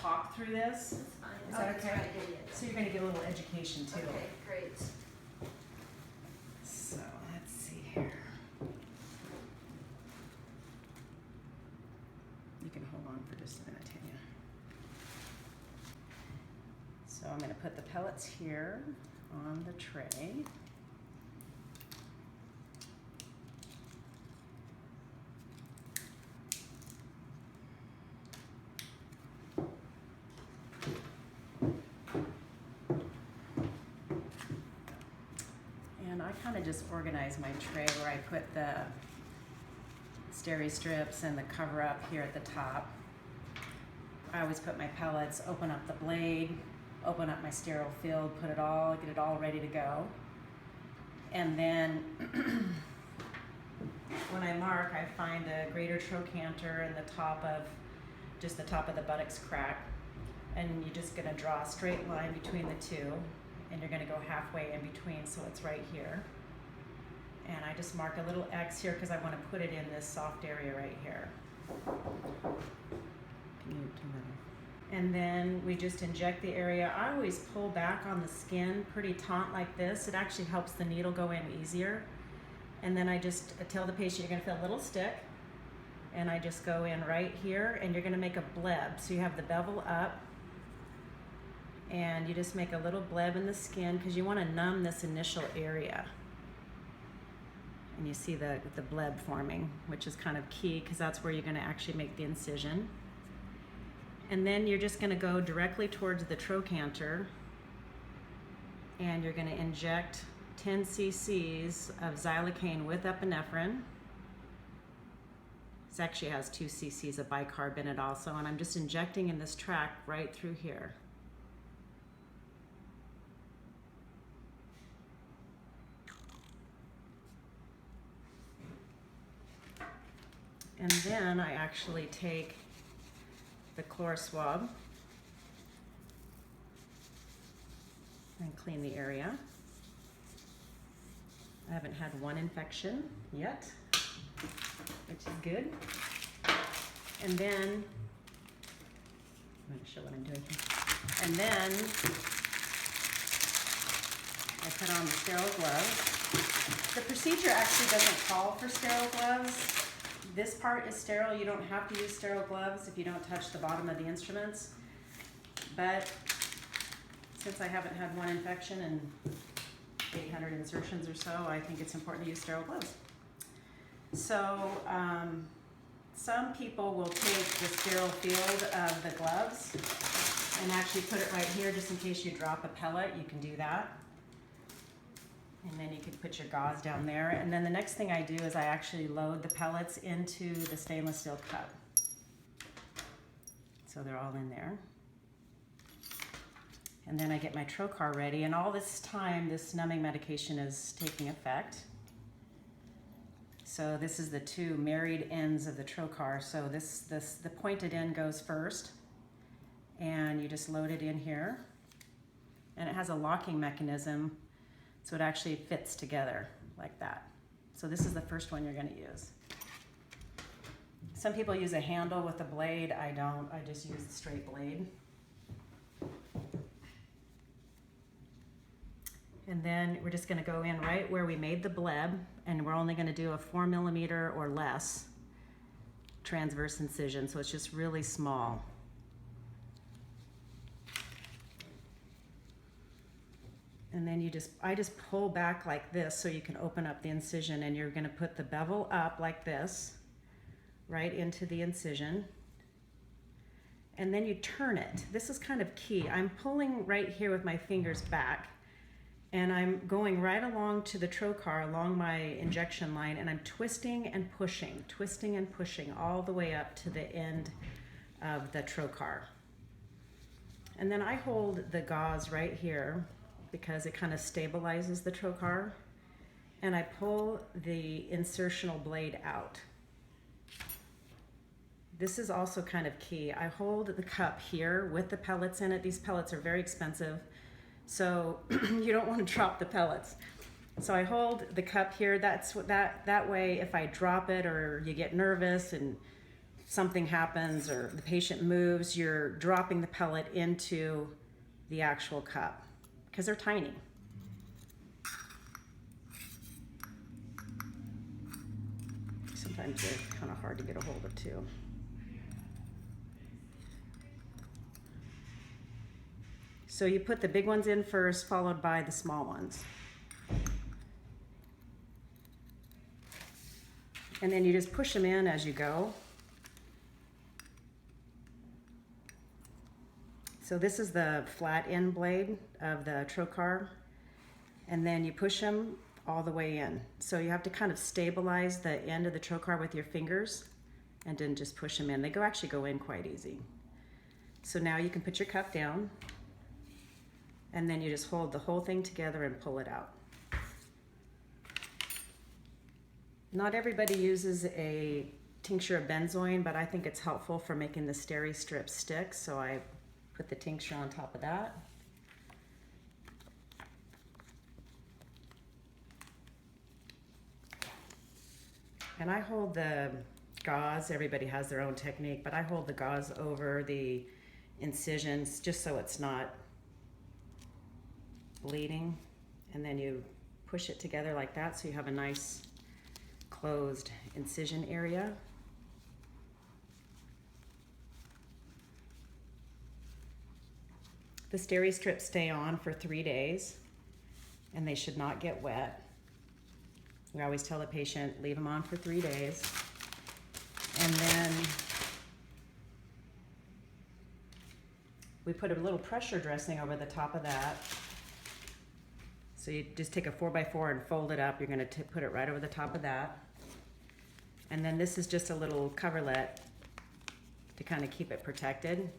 talk through this. That's fine. Is that that's okay? right, yeah, yeah. So you're going to get a little education too. Okay, great. So let's see here. You can hold on for just a minute, Tanya. So I'm going to put the pellets here on the tray. And I kind of just organize my tray where I put the steri strips and the cover up here at the top. I always put my pellets, open up the blade, open up my sterile field, get it all ready to go. And then when I mark, I find a greater trochanter in the top of the buttocks crack. And you're just gonna draw a straight line between the two, and you're gonna go halfway in between, so it's right here. And I just mark a little X here because I want to put it in this soft area right here. Can you do that? And then we just inject the area. I always pull back on the skin pretty taut like this. It actually helps the needle go in easier. And then I just tell the patient you're going to feel a little stick. And I just go in right here, and you're going to make a bleb. So you have the bevel up, and you just make a little bleb in the skin because you want to numb this initial area. And you see the bleb forming, which is kind of key because that's where you're going to actually make the incision. And then you're just going to go directly towards the trochanter, and you're going to inject 10 cc's of xylocaine with epinephrine. This actually has 2 cc's of bicarb in it also, and I'm just injecting in this track right through here. And then I actually take the chlor swab and clean the area. I haven't had one infection yet, which is good. And then, I'm going to show what I'm doing here. And then I put on the sterile gloves. The procedure actually doesn't call for sterile gloves. This part is sterile. You don't have to use sterile gloves if you don't touch the bottom of the instruments. But since I haven't had one infection in 800 insertions or so, I think it's important to use sterile gloves. So some people will take the sterile field of the gloves and actually put it right here just in case you drop a pellet. You can do that. And then you can put your gauze down there. And then the next thing I do is I actually load the pellets into the stainless steel cup. So they're all in there. And then I get my trocar ready, and all this time this numbing medication is taking effect. So this is the two married ends of the trocar. So the pointed end goes first, and you just load it in here. And it has a locking mechanism, so it actually fits together like that. So this is the first one you're going to use. Some people use a handle with a blade. I don't. I just use the straight blade. And then we're just going to go in right where we made the bleb, and we're only going to do a 4 millimeter or less transverse incision, so it's just really small. And then I just pull back like this so you can open up the incision, and you're going to put the bevel up like this, right into the incision. And then you turn it. This is kind of key. I'm pulling right here with my fingers back, and I'm going right along to the trocar, along my injection line, and I'm twisting and pushing all the way up to the end of the trocar. And then I hold the gauze right here, because it kind of stabilizes the trocar, and I pull the insertional blade out. This is also kind of key. I hold the cup here with the pellets in it. These pellets are very expensive, so you don't want to drop the pellets. So I hold the cup here. That way if I drop it or you get nervous and something happens or the patient moves, you're dropping the pellet into the actual cup because they're tiny. Sometimes they're kind of hard to get a hold of too. So you put the big ones in first, followed by the small ones. And then you just push them in as you go. So this is the flat end blade of the trocar, and then you push them all the way in. So you have to kind of stabilize the end of the trocar with your fingers and then just push them in. They actually go in quite easy. So now you can put your cup down, and then you just hold the whole thing together and pull it out. Not everybody uses a tincture of benzoin, but I think it's helpful for making the steri strip stick, so I put the tincture on top of that. And I hold the gauze, everybody has their own technique, but I hold the gauze over the incisions just so it's not bleeding. And then you push it together like that so you have a nice closed incision area. The steri strips stay on for 3 days and they should not get wet. We always tell the patient, leave them on for 3 days. And then we put a little pressure dressing over the top of that. So you just take a 4x4 and fold it up. You're gonna put it right over the top of that. And then this is just a little coverlet to kind of keep it protected.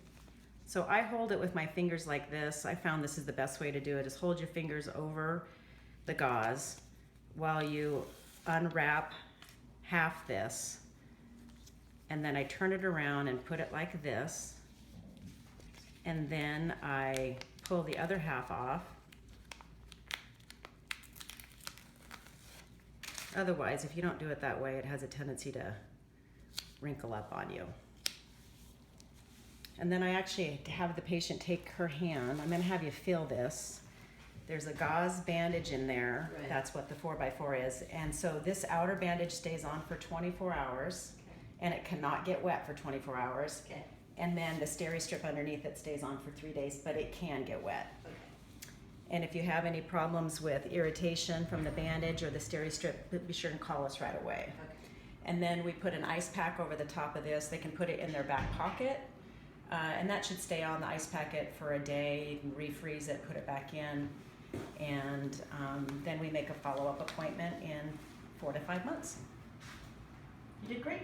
So I hold it with my fingers like this. I found this is the best way to do it, is hold your fingers over the gauze while you unwrap half this. And then I turn it around and put it like this. And then I pull the other half off. Otherwise, if you don't do it that way, it has a tendency to wrinkle up on you. And then I actually have the patient take her hand. I'm gonna have you feel this. There's a gauze bandage in there. Right. That's what the 4x4 is. And so this outer bandage stays on for 24 hours, okay, and it cannot get wet for 24 hours. Okay. And then the steri strip underneath it stays on for 3 days, but it can get wet. Okay. And if you have any problems with irritation from the bandage or the steri strip, be sure and call us right away. Okay. And then we put an ice pack over the top of this. They can put it in their back pocket, and that should stay on the ice packet for a day. You can refreeze it, put it back in, and then we make a follow-up appointment in 4 to 5 months. You did great.